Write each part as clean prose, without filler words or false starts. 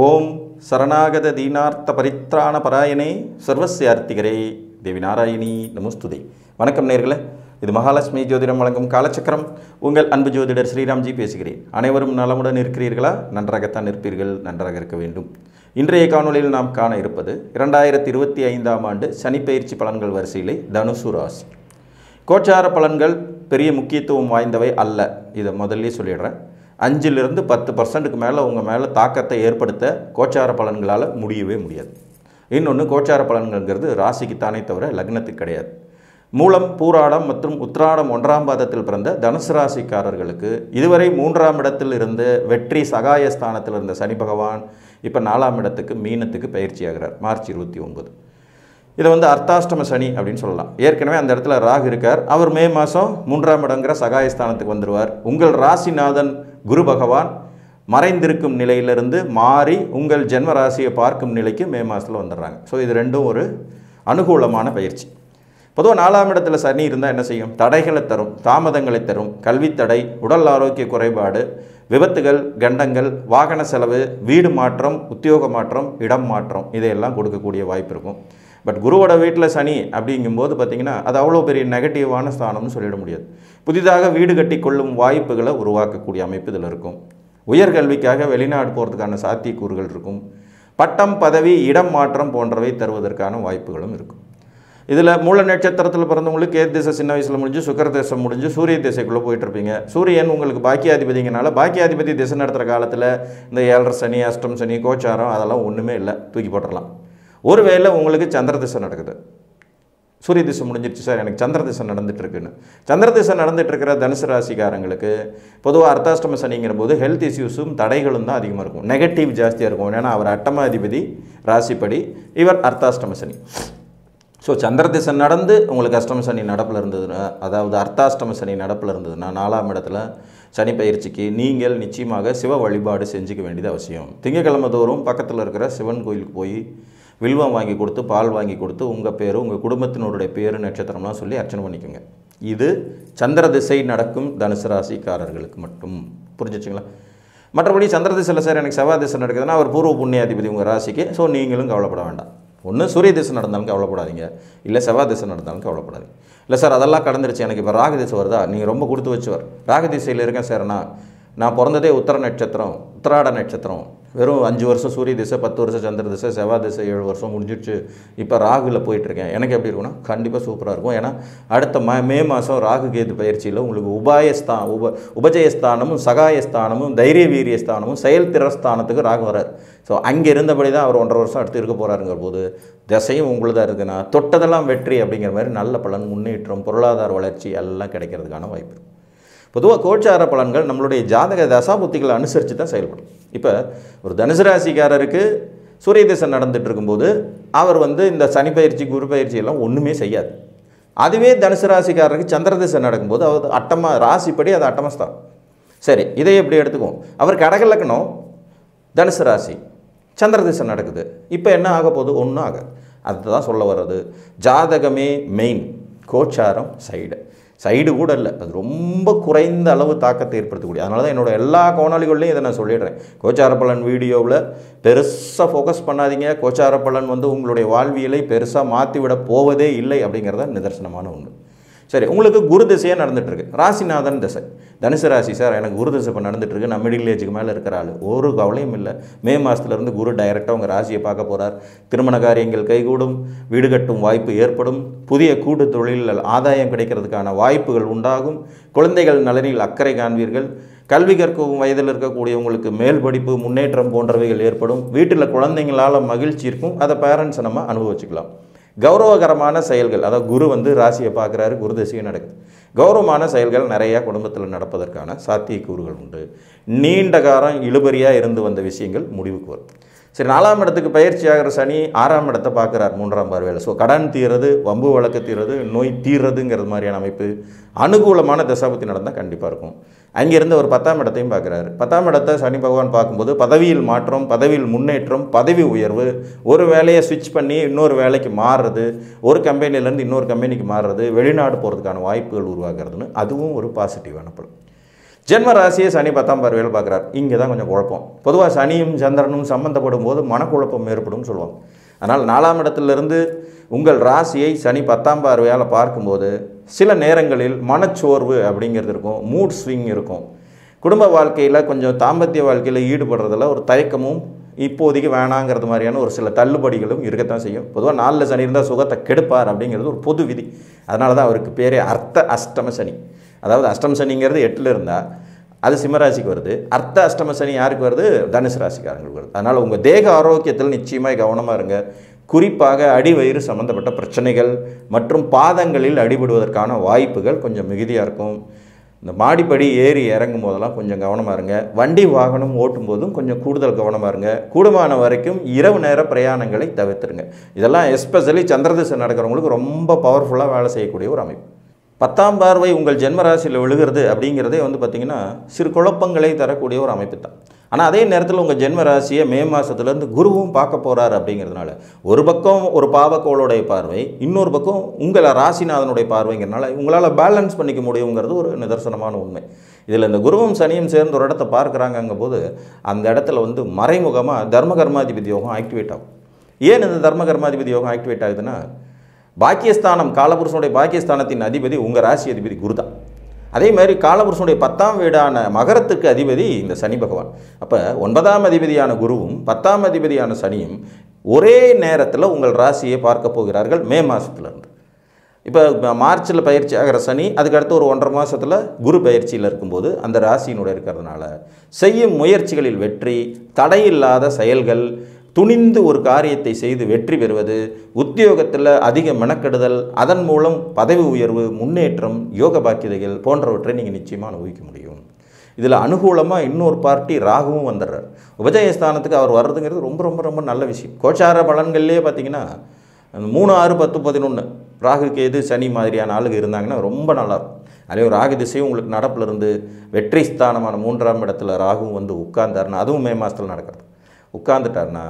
ஓம் சரணாகத தீனார்த்த பரித்ராண பராயணே சர்வஸ்யார்த்திகரே தேவி நாராயணி நமஸ்துதே. வணக்கம் நேயர்களே, இது மகாலட்சுமி ஜோதிடம் வழங்கும் காலச்சக்கரம். உங்கள் அன்பு ஜோதிடர் ஸ்ரீராம்ஜி பேசுகிறேன். அனைவரும் நலமுடன் இருக்கிறீர்களா? நன்றாகத்தான் இருப்பீர்கள், நன்றாக இருக்க வேண்டும். இன்றைய காணொலியில் நாம் காண இருப்பது 2025ஆம் ஆண்டு சனிப்பெயர்ச்சி பலன்கள் வரிசையிலே தனுசு ராசி. கோச்சார பலன்கள் பெரிய முக்கியத்துவம் வாய்ந்தவை அல்ல, இதை முதல்ல சொல்லிடுறேன். 5லிருந்து 10% மேலே உங்கள் மேலே தாக்கத்தை ஏற்படுத்த கோச்சார பலன்களால் முடியவே முடியாது. இன்னொன்று, கோச்சார பலன்கள்ங்கிறது ராசிக்குத்தானே தவிர லக்னத்துக்கு கிடையாது. மூலம், பூராடம் மற்றும் உத்திராடம் 1ஆம் பாதத்தில் பிறந்த தனுசு ராசிக்காரர்களுக்கு இதுவரை 3ஆம் இடத்தில் இருந்து வெற்றி சகாயஸ்தானத்தில் இருந்த சனி பகவான் இப்போ 4ஆம் இடத்துக்கு மீனத்துக்கு பயிற்சியாகிறார் மார்ச் 29. இதை அர்த்தாஷ்டம சனி அப்படின்னு சொல்லலாம். ஏற்கனவே அந்த இடத்துல ராகு இருக்கார். அவர் மே மாதம் 3ஆம் இடங்கிற சகாயஸ்தானத்துக்கு வந்துடுவார். உங்கள் ராசிநாதன் குரு பகவான் மறைந்திருக்கும் நிலையிலிருந்து மாறி உங்கள் ஜென்ம ராசியை பார்க்கும் நிலைக்கு மே மாதத்தில் வந்துடுறாங்க. ஸோ இது ரெண்டும் ஒரு அனுகூலமான பயிற்சி. பொதுவாக 4ஆம் இடத்துல சனி இருந்தால் என்ன செய்யும்? தடைகளை தரும், தாமதங்களை தரும், கல்வித்தடை, உடல் ஆரோக்கிய குறைபாடு, விபத்துகள், கண்டங்கள், வாகன செலவு, வீடு மாற்றம், உத்தியோக மாற்றம், இடம் மாற்றம், இதையெல்லாம் கொடுக்கக்கூடிய வாய்ப்பு இருக்கும். பட் குருவோட வீட்டில் சனி அப்படிங்கும்போது பார்த்திங்கன்னா அது அவ்வளோ பெரிய நெகட்டிவான ஸ்தானம்னு சொல்லிட முடியாது. புதிதாக வீடு கட்டி கொள்ளும் வாய்ப்புகளை உருவாக்கக்கூடிய அமைப்பு இதில் இருக்கும். உயர்கல்விக்காக வெளிநாடு போகிறதுக்கான சாத்தியக்கூறுகள் இருக்கும். பட்டம், பதவி, இடம் மாற்றம் போன்றவை தருவதற்கான வாய்ப்புகளும் இருக்கும். இதில் மூல நட்சத்திரத்தில் பிறந்தவங்களுக்கு கேது திசை சின்ன வயசில் முடிஞ்சு, சுக்கிர திசை முடிஞ்சு, சூரிய திசைக்குள்ளே போயிட்டுருப்பீங்க. சூரியன் உங்களுக்கு பாக்கியாதிபதிங்கனால பாக்கியாதிபதி திசை நடத்துகிற காலத்தில் இந்த 7.5 சனி, அஷ்டம் சனி, கோச்சாரம் அதெல்லாம் ஒன்றுமே இல்லை, தூக்கி போட்டுடலாம். ஒருவேளை உங்களுக்கு சந்திர திசை நடக்குது, சூரிய திசை முடிஞ்சிருச்சு சார், எனக்கு சந்திர திசை நடந்துகிட்ருக்குன்னு. சந்திர திசை நடந்துகிட்ருக்கிற தனுசு ராசிக்காரங்களுக்கு பொதுவாக அர்த்தாஷ்டம சனிங்கிற போது ஹெல்த் இஷ்யூஸும் தடைகளும் தான் அதிகமாக இருக்கும், நெகட்டிவ் ஜாஸ்தியாக இருக்கும். ஏன்னா அவர் அட்டமாதிபதி ராசிப்படி, இவர் அர்த்தாஷ்டம சனி. ஸோ சந்திர திசை நடந்து உங்களுக்கு அஷ்டம சனி நடப்பில் இருந்ததுன்னா, அதாவது அர்த்தாஷ்டம சனி நடப்பில் இருந்ததுன்னா 4ஆம் இடத்துல சனி பயிற்சிக்கு நீங்கள் நிச்சயமாக சிவ வழிபாடு செஞ்சுக்க வேண்டியது அவசியம். திங்கக்கிழமை தோறும் பக்கத்தில் இருக்கிற சிவன் கோயிலுக்கு போய் வில்வம் வாங்கி கொடுத்து, பால் வாங்கி கொடுத்து, உங்கள் பேர், உங்கள் குடும்பத்தினுடைய பேர், நட்சத்திரம்லாம் சொல்லி அர்ச்சனை பண்ணிக்கோங்க. இது சந்திர திசை நடக்கும் தனுசு ராசிக்காரர்களுக்கு மட்டும். புரிஞ்சிச்சுங்களா? மற்றபடி சந்திர திசையில் சார் எனக்கு செவ்வாய் திசை நடக்குதுன்னா அவர் பூர்வ புண்ணியாதிபதி உங்கள் ராசிக்கு. ஸோ நீங்களும் கவலைப்பட வேண்டாம். ஒன்று சூரிய திசை நடந்தாலும் கவலைப்படாதீங்க, இல்லை செவ்வாய் திசை நடந்தாலும் கவலைப்படாதீங்க. இல்லை சார் அதெல்லாம் கடந்துருச்சு, எனக்கு இப்போ ராகு திசை வருதா, நீங்கள் ரொம்ப கொடுத்து வச்சுவர். ராகு திசையில் இருக்கேன் சார், நான் பிறந்ததே உத்தர நட்சத்திரம், உத்திராட நட்சத்திரம், வெறும் 5 வருஷம் சூரிய திசை, 10 வருஷம் சந்திர திசை, செவ்வாய் திசை 7 வருஷம் முடிஞ்சிடுச்சு, இப்போ ராகுவில் போயிட்டுருக்கேன், எனக்கு எப்படி இருக்குன்னா கண்டிப்பாக சூப்பராக இருக்கும். ஏன்னா அடுத்த மே மாதம் ராகு கேது பயிற்சியில் உங்களுக்கு உபஜயஸ்தானமும் சகாயஸ்தானமும் தைரிய வீரியஸ்தானமும் செயல்திறஸ்தானத்துக்கு ராகு வரார். ஸோ அங்கே இருந்தபடி தான் அவர் 1.5 வருஷம் அடுத்து இருக்க போகிறாருங்கிற போது திசையும் உங்களுதாக இருக்குன்னா தொட்டதெல்லாம் வெற்றி அப்படிங்கிற மாதிரி நல்ல பலன், முன்னேற்றம், பொருளாதார வளர்ச்சி எல்லாம் கிடைக்கிறதுக்கான வாய்ப்பு. பொதுவாக கோச்சார பலன்கள் நம்மளுடைய ஜாதக தசாபுத்திகளை அனுசரித்து தான் செயல்படும். இப்போ ஒரு தனுசு ராசிக்காரருக்கு சூரிய திசை நடந்துட்டு இருக்கும்போது அவர் இந்த சனி பயிற்சி, குரு பயிற்சி எல்லாம் ஒன்றுமே செய்யாது. அதுவே தனுசு ராசிக்காரருக்கு சந்திர திசை நடக்கும்போது அவர் ராசிப்படி அது அட்டமஸ்தான். சரி, இதை எப்படி எடுத்துக்குவோம்? அவர் கடகலக்கணம், தனுசு ராசி, சந்திர திசை நடக்குது. இப்போ என்ன ஆக போகுது? ஒன்றும் ஆகாது. அதுதான் சொல்ல வர்றது. ஜாதகமே மெயின், கோச்சாரம் சைடு கூட இல்லை. அது ரொம்ப குறைந்த அளவு தாக்கத்தை ஏற்படுத்தக்கூடிய. அதனால தான் என்னோடய எல்லா கோணாளிகள்லையும் இதை நான் சொல்லிடுறேன். கோச்சார பலன் வீடியோவில் பெருசாக ஃபோக்கஸ் பண்ணாதீங்க. கோச்சார பலன் உங்களுடைய வாழ்வியலை பெருசாக மாற்றிவிட போவதே இல்லை அப்படிங்கிறத நிதர்சனமான ஒன்று. சரி, உங்களுக்கு குரு திசையாக நடந்துகிட்ருக்கு, ராசிநாதன் திசை. தனுசு ராசி சார் எனக்கு குரு திசை இப்போ நடந்துகிட்ருக்கு, நான் மிடில் ஏஜுக்கு மேலே இருக்கிற ஆள், ஒரு கவலையும் இல்லை. மே மாதத்துலேருந்து குரு டைரெக்டாக உங்கள் ராசியை பார்க்க போகிறார். திருமண காரியங்கள் கைகூடும், வீடு கட்டும் வாய்ப்பு ஏற்படும், புதிய கூட்டு தொழிலில் ஆதாயம் கிடைக்கிறதுக்கான வாய்ப்புகள் உண்டாகும், குழந்தைகள் நலனில் அக்கறை காண்பீர்கள், கல்வி கற்கும் வயதில் இருக்கக்கூடியவங்களுக்கு மேல் படிப்பு, முன்னேற்றம் போன்றவைகள் ஏற்படும். வீட்டில் குழந்தைங்களால் மகிழ்ச்சி இருக்கும், அதை பேரண்ட்ஸை நம்ம அனுபவிச்சுக்கலாம். கௌரவகரமான செயல்கள், அதாவது குரு ராசியை பார்க்குறாரு, குரு திசையும் நடக்குது. கௌரவமான செயல்கள் நிறையா குடும்பத்தில் நடப்பதற்கான சாத்தியக்கூறுகள் உண்டு. நீண்ட காலம் இழுபறியாக இருந்து வந்த விஷயங்கள் முடிவுக்கு வரும். சரி, 4ஆம் இடத்துக்கு பயிற்சி ஆகிற சனி 6ஆம் இடத்தை பார்க்குறார் 3ஆம் பார்வையில். ஸோ கடன் தீர்றது, வம்பு வழக்கு தீர்றது, நோய் தீர்றதுங்கிறது மாதிரியான அமைப்பு அனுகூலமான தசாபுத்தி நடந்தால் கண்டிப்பாக இருக்கும். அங்கேருந்து ஒரு 10ஆம் இடத்தையும் பார்க்குறாரு. 10ஆம் இடத்தை சனி பகவான் பார்க்கும்போது பதவியில் மாற்றம், பதவியில் முன்னேற்றம், பதவி உயர்வு, ஒரு வேலையை ஸ்விட்ச் பண்ணி இன்னொரு வேலைக்கு மாறுறது, ஒரு கம்பெனிலேருந்து இன்னொரு கம்பெனிக்கு மாறுறது, வெளிநாடு போகிறதுக்கான வாய்ப்புகள் உருவாகிறதுன்னு அதுவும் ஒரு பாசிட்டிவான பலன். ஜென்ம ராசியை சனி 10ஆம் பார்வையில் பார்க்குறார். இங்கே தான் கொஞ்சம் குழப்பம். பொதுவாக சனியும் சந்திரனும் சம்பந்தப்படும் போது மனக்குழப்பம் ஏற்படும் சொல்லுவாங்க. அதனால் 4ஆம் இடத்திலிருந்து உங்கள் ராசியை சனி 10ஆம் பார்வையால் பார்க்கும்போது சில நேரங்களில் மனச்சோர்வு அப்படிங்கிறது இருக்கும், மூட் ஸ்விங் இருக்கும். குடும்ப வாழ்க்கையில் கொஞ்சம் தாம்பத்திய வாழ்க்கையில் ஈடுபடுறதில் ஒரு தயக்கமும் இப்போதைக்கு வேணாங்கிறது மாதிரியான ஒரு சில தள்ளுபடிகளும் இருக்கத்தான் செய்யும். பொதுவாக 4 சனி இருந்தால் சுகத்தை கெடுப்பார் அப்படிங்கிறது ஒரு பொது விதி. அதனால தான் அவருக்கு பேரே அர்த்த அஷ்டம சனி. அதாவது அஷ்டம சனிங்கிறது 8ல் இருந்தால் அது சிம்மராசிக்கு வருது. அர்த்த அஷ்டம சனி யாருக்கு வருது? தனுசு ராசிக்காரங்களுக்கு வருது. அதனால் உங்கள் தேக ஆரோக்கியத்தில் நிச்சயமாக கவனமாக இருங்க. குறிப்பாக அடிவயிறு சம்மந்தப்பட்ட பிரச்சனைகள் மற்றும் பாதங்களில் அடிபடுவதற்கான வாய்ப்புகள் கொஞ்சம் மிகுதியாக இருக்கும். இந்த மாடிப்படி ஏறி இறங்கும் போதெல்லாம் கொஞ்சம் கவனமாக இருங்க. வண்டி வாகனம் ஓட்டும் போதும் கொஞ்சம் கூடுதல் கவனமாக இருங்க. கூடுமான வரைக்கும் இரவு நேர பிரயாணங்களை தவிர்த்துருங்க. இதெல்லாம் எஸ்பெஷலி சந்திரதிசை நடக்கிறவங்களுக்கு ரொம்ப பவர்ஃபுல்லாக வேலை செய்யக்கூடிய ஒரு அமைப்பு. 10ஆம் பார்வை உங்கள் ஜென்மராசியில் விழுகிறது அப்படிங்கிறதே பார்த்திங்கன்னா சிறு குழப்பங்களை தரக்கூடிய ஒரு அமைப்பு தான். ஆனால் அதே நேரத்தில் உங்கள் ஜென்மராசியை மே மாதத்துலேருந்து குருவும் பார்க்க போகிறார் அப்படிங்கிறதுனால ஒரு பக்கம் ஒரு பாவக்கோளுடைய பார்வை, இன்னொரு பக்கம் உங்கள் ராசிநாதனுடைய பார்வைங்கிறதுனால உங்களால் பேலன்ஸ் பண்ணிக்க முடியுங்கிறது ஒரு நிதர்சனமான உண்மை. இதில் இந்த குருவும் சனியும் சேர்ந்து ஒரு இடத்த பார்க்குறாங்கங்கும் போது அந்த இடத்துல மறைமுகமாக தர்ம கர்மாதிபதி யோகம் ஆக்டிவேட் ஆகும். ஏன் இந்த தர்ம கர்மாதிபதி யோகம் ஆக்டிவேட் ஆகுதுன்னா, பாக்கியஸ்தானம் காலபுருஷனுடைய பாக்கியஸ்தானத்தின் அதிபதி உங்கள் ராசி அதிபதி குரு தான். அதே மாதிரி காலபுருஷனுடைய 10ஆம் வீடான மகரத்துக்கு அதிபதி இந்த சனி பகவான். அப்போ 9ஆம் அதிபதியான குருவும் 10ஆம் அதிபதியான சனியும் ஒரே நேரத்தில் உங்கள் ராசியை பார்க்க போகிறார்கள் மே மாதத்துலேருந்து. இப்போ மார்ச்சில் பயிற்சி ஆகிற சனி அதுக்கடுத்து ஒரு 1.5 மாதத்தில் குரு பயிற்சியில் இருக்கும்போது அந்த ராசியினுடைய இருக்கிறதுனால செய்யும் முயற்சிகளில் வெற்றி, தடையில்லாத செயல்கள், துணிந்து ஒரு காரியத்தை செய்து வெற்றி பெறுவது, உத்தியோகத்தில் அதிக மெனக்கெடுதல், அதன் மூலம் பதவி உயர்வு, முன்னேற்றம், யோக பாக்கியதைகள் போன்றவற்றை நீங்கள் நிச்சயமாக அனுபவிக்க முடியும். இதில் அனுகூலமாக இன்னொரு பார்ட்டி ராகுவும் வந்துடுறார். உபஜயஸ்தானத்துக்கு அவர் வர்றதுங்கிறது ரொம்ப ரொம்ப ரொம்ப நல்ல விஷயம். கோச்சார பலன்கள்லேயே பார்த்திங்கன்னா 3, 6, 10, 11 ராகு கேது சனி மாதிரியான ஆளுங்க இருந்தாங்கன்னா ரொம்ப நல்லாயிருக்கும். அதே ஒரு ராகு திசையும் உங்களுக்கு நடப்பில் இருந்து வெற்றி ஸ்தானமான 3ஆம் இடத்துல ராகுவும் உட்கார்ந்தாருன்னா, அதுவும் மே மாதத்தில் நடக்கிறது, உட்கார்ந்துட்டார்னா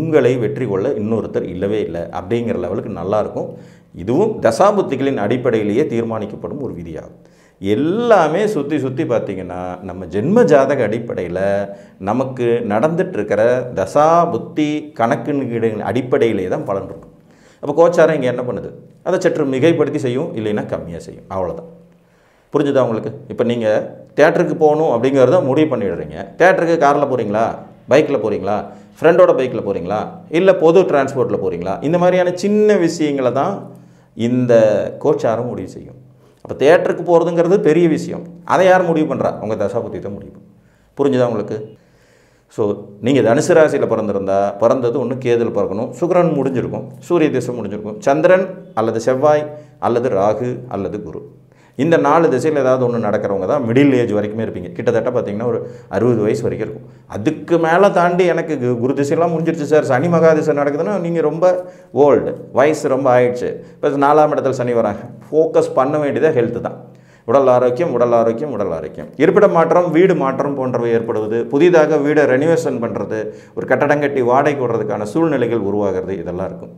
உங்களை வெற்றி கொள்ள இன்னொருத்தர் இல்லவே இல்லை அப்படிங்கிற லெவலுக்கு நல்லாயிருக்கும். இதுவும் தசாபுத்திகளின் அடிப்படையிலேயே தீர்மானிக்கப்படும் ஒரு விதியாகும். எல்லாமே சுற்றி பார்த்திங்கன்னா நம்ம ஜென்ம ஜாதக அடிப்படையில் நமக்கு நடந்துட்டுருக்கிற தசா புத்தி கணக்கின் அடிப்படையிலே தான் பலன் இருக்கும். அப்போ கோச்சாரம் இங்கே என்ன பண்ணுது? அதை சற்று மிகைப்படுத்தி செய்யும், இல்லைன்னா கம்மியாக செய்யும், அவ்வளோதான். புரிஞ்சுதா உங்களுக்கு? இப்போ நீங்கள் தேட்டருக்கு போகணும் அப்படிங்கிறத முடிவு பண்ணிடுறீங்க. தேட்டருக்கு காரில் போகிறீங்களா, பைக்கில் போகிறீங்களா, ஃப்ரெண்டோட பைக்கில் போகிறீங்களா, இல்லை பொது டிரான்ஸ்போர்ட்டில் போகிறீங்களா, இந்த மாதிரியான சின்ன விஷயங்களை தான் இந்த கோச்சாரம் முடிவு செய்யும். அப்போ தேட்டருக்கு போகிறதுங்கிறது பெரிய விஷயம். அதை யார் முடிவு பண்ணுறா? உங்கள் தசாபுத்தி தான் முடிவு. புரிஞ்சுதா உங்களுக்கு? ஸோ நீங்கள் தனுசு ராசியில் பிறந்தது ஒன்று கேதுல பிறக்கணும், சுக்கிரன் முடிஞ்சிருக்கும், சூரிய திசை முடிஞ்சிருக்கும், சந்திரன் அல்லது செவ்வாய் அல்லது ராகு அல்லது குரு, இந்த 4 திசையில் ஏதாவது ஒன்று நடக்கிறவங்க தான் மிடில் ஏஜ் வரைக்குமே இருப்பீங்க. கிட்டத்தட்ட பார்த்திங்கன்னா ஒரு 60 வயசு வரைக்கும் இருக்கும். அதுக்கு மேலே தாண்டி எனக்கு குரு திசையெல்லாம் முடிஞ்சிருச்சு சார், சனி மகா திசை நடக்குதுன்னா நீங்கள் ரொம்ப ஓல்டு, வயசு ரொம்ப ஆயிடுச்சு. இப்போ 4ஆம் இடத்துல சனி வராங்க. ஃபோக்கஸ் பண்ண வேண்டியதாக ஹெல்த்து தான். உடல் ஆரோக்கியம், உடல் ஆரோக்கியம், உடல் ஆரோக்கியம். இருப்பிட மாற்றம், வீடு மாற்றம் போன்றவை ஏற்படுவது, புதிதாக வீடை ரெனிவேஷன் பண்ணுறது, ஒரு கட்டடம் கட்டி வாடகை விடுறதுக்கான சூழ்நிலைகள் உருவாகிறது, இதெல்லாம் இருக்கும்.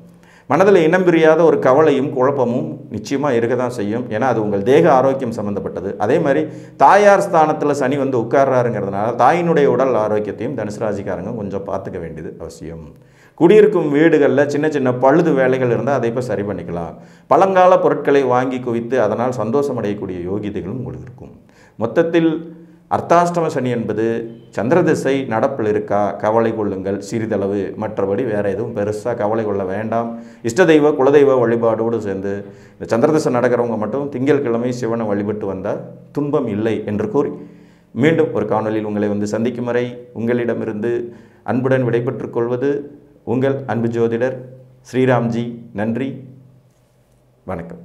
மனதில் இனம் பிரியாத ஒரு கவலையும் குழப்பமும் நிச்சயமாக இருக்க தான் செய்யும். ஏன்னா அது உங்கள் தேக ஆரோக்கியம் சம்மந்தப்பட்டது. அதே மாதிரி தாயார் ஸ்தானத்தில் சனி உட்கார்றாருங்கிறதுனால தாயினுடைய உடல் ஆரோக்கியத்தையும் தனுசு ராசிக்காரங்க கொஞ்சம் பார்த்துக்க வேண்டியது அவசியம். குடியிருக்கும் வீடுகளில் சின்ன சின்ன பழுது வேலைகள் இருந்தால் அதை இப்போ சரி பண்ணிக்கலாம். பழங்கால பொருட்களை வாங்கி குவித்து அதனால் சந்தோஷம் அடையக்கூடிய யோகிதைகளும் உங்களுக்கு இருக்கும். மொத்தத்தில் அர்த்தாஷ்டம சனி என்பது சந்திரதிசை நடப்பில் இருக்கா, கவலை கொள்ளுங்கள் சிறிதளவு. மற்றபடி வேறு எதுவும் பெருசாக கவலை கொள்ள வேண்டாம். இஷ்ட தெய்வ குலதெய்வ வழிபாடோடு சேர்ந்து இந்த சந்திரதிசை நடக்கிறவங்க மட்டும் திங்கட்கிழமை சிவனை வழிபட்டு வந்தால் துன்பம் இல்லை என்று கூறி மீண்டும் ஒரு காணொலியில் உங்களை சந்திக்கும் வரை உங்களிடமிருந்து அன்புடன் விடைபெற்றுக் கொள்வது உங்கள் அன்பு ஜோதிடர் ஸ்ரீராம்ஜி. நன்றி, வணக்கம்.